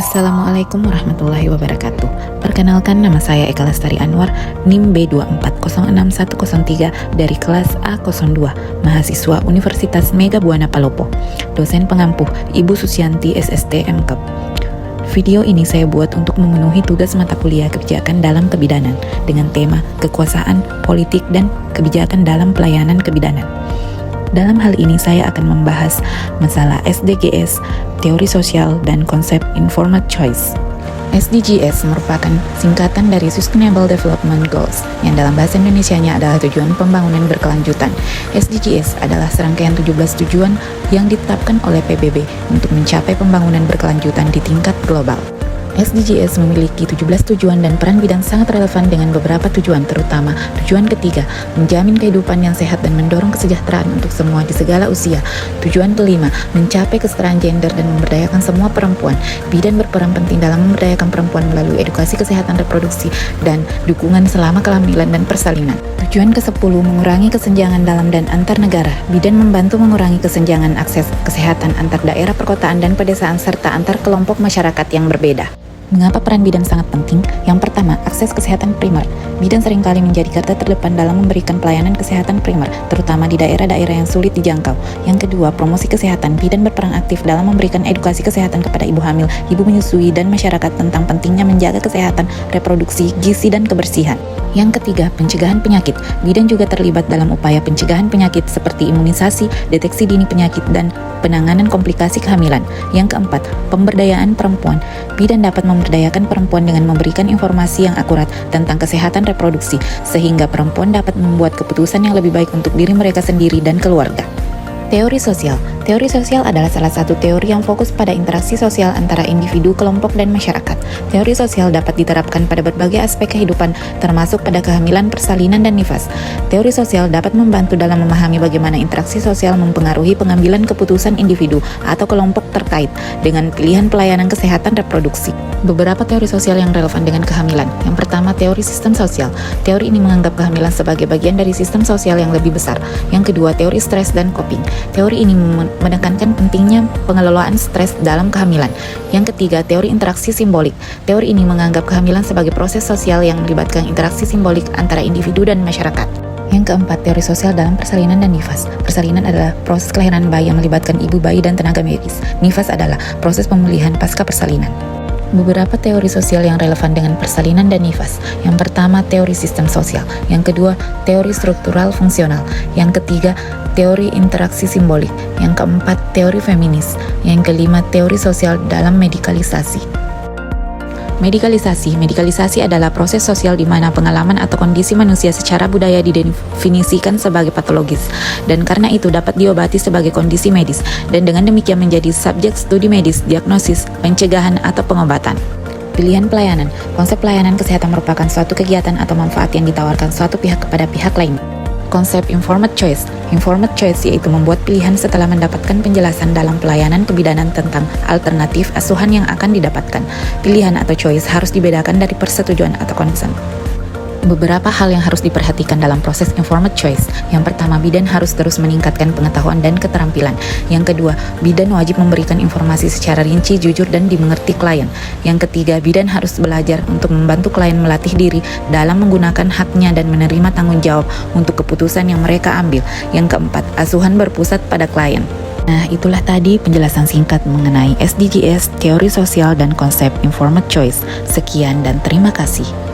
Assalamualaikum warahmatullahi wabarakatuh. Perkenalkan, nama saya Eka Lestari Anwar, NIM B24061103 dari kelas A02, mahasiswa Universitas Mega Buana Palopo. Dosen pengampuh Ibu Susianti SST MKep. Video ini saya buat untuk memenuhi tugas mata kuliah kebijakan dalam kebidanan dengan tema kekuasaan, politik, dan kebijakan dalam pelayanan kebidanan. Dalam hal ini saya akan membahas masalah SDGs, teori sosial, dan konsep informed choice. SDGs merupakan singkatan dari Sustainable Development Goals yang dalam bahasa Indonesianya adalah tujuan pembangunan berkelanjutan. SDGs adalah serangkaian 17 tujuan yang ditetapkan oleh PBB untuk mencapai pembangunan berkelanjutan di tingkat global. SDGs memiliki 17 tujuan dan peran bidang sangat relevan dengan beberapa tujuan, terutama tujuan ketiga, menjamin kehidupan yang sehat dan mendorong kesejahteraan untuk semua di segala usia. Tujuan kelima, mencapai kesetaraan gender dan memberdayakan semua perempuan. Bidan berperan penting dalam memberdayakan perempuan melalui edukasi kesehatan reproduksi dan dukungan selama kehamilan dan persalinan. Tujuan ke-10, mengurangi kesenjangan dalam dan antar negara. Bidan membantu mengurangi kesenjangan akses kesehatan antar daerah perkotaan dan pedesaan serta antar kelompok masyarakat yang berbeda. Mengapa peran bidan sangat penting? Yang pertama, akses kesehatan primer. Bidan seringkali menjadi garda terdepan dalam memberikan pelayanan kesehatan primer, terutama di daerah-daerah yang sulit dijangkau. Yang kedua, promosi kesehatan. Bidan berperan aktif dalam memberikan edukasi kesehatan kepada ibu hamil, ibu menyusui, dan masyarakat tentang pentingnya menjaga kesehatan reproduksi, gizi, dan kebersihan. Yang ketiga, pencegahan penyakit. Bidan juga terlibat dalam upaya pencegahan penyakit seperti imunisasi, deteksi dini penyakit, dan penanganan komplikasi kehamilan. Yang keempat, pemberdayaan perempuan. Bidan dapat memberdayakan perempuan dengan memberikan informasi yang akurat tentang kesehatan reproduksi, sehingga perempuan dapat membuat keputusan yang lebih baik untuk diri mereka sendiri dan keluarga. Teori sosial. Teori sosial adalah salah satu teori yang fokus pada interaksi sosial antara individu, kelompok, dan masyarakat. Teori sosial dapat diterapkan pada berbagai aspek kehidupan, termasuk pada kehamilan, persalinan, dan nifas. Teori sosial dapat membantu dalam memahami bagaimana interaksi sosial mempengaruhi pengambilan keputusan individu atau kelompok terkait dengan pilihan pelayanan kesehatan reproduksi. Beberapa teori sosial yang relevan dengan kehamilan. Yang pertama, teori sistem sosial. Teori ini menganggap kehamilan sebagai bagian dari sistem sosial yang lebih besar. Yang kedua, teori stres dan coping. Teori ini menekankan pentingnya pengelolaan stres dalam kehamilan. Yang ketiga, teori interaksi simbolik. Teori ini menganggap kehamilan sebagai proses sosial yang melibatkan interaksi simbolik antara individu dan masyarakat. Yang keempat, teori sosial dalam persalinan dan nifas. Persalinan adalah proses kelahiran bayi yang melibatkan ibu bayi dan tenaga medis. Nifas adalah proses pemulihan pasca persalinan. Beberapa teori sosial yang relevan dengan persalinan dan nifas. Yang pertama, teori sistem sosial. Yang kedua, teori struktural fungsional. Yang ketiga, teori interaksi simbolik. Yang keempat, teori feminis. Yang kelima, teori sosial dalam medikalisasi. Medikalisasi adalah proses sosial di mana pengalaman atau kondisi manusia secara budaya didefinisikan sebagai patologis, dan karena itu dapat diobati sebagai kondisi medis, dan dengan demikian menjadi subjek studi medis, diagnosis, pencegahan, atau pengobatan. Pilihan pelayanan. Konsep pelayanan kesehatan merupakan suatu kegiatan atau manfaat yang ditawarkan suatu pihak kepada pihak lain. Konsep informed choice. Informed choice yaitu membuat pilihan setelah mendapatkan penjelasan dalam pelayanan kebidanan tentang alternatif asuhan yang akan didapatkan. Pilihan atau choice harus dibedakan dari persetujuan atau consent. Beberapa hal yang harus diperhatikan dalam proses informed choice. Yang pertama, bidan harus terus meningkatkan pengetahuan dan keterampilan. Yang kedua, bidan wajib memberikan informasi secara rinci, jujur, dan dimengerti klien. Yang ketiga, bidan harus belajar untuk membantu klien melatih diri dalam menggunakan haknya dan menerima tanggung jawab untuk keputusan yang mereka ambil. Yang keempat, asuhan berpusat pada klien. Nah, itulah tadi penjelasan singkat mengenai SDGs, teori sosial, dan konsep informed choice. Sekian dan terima kasih.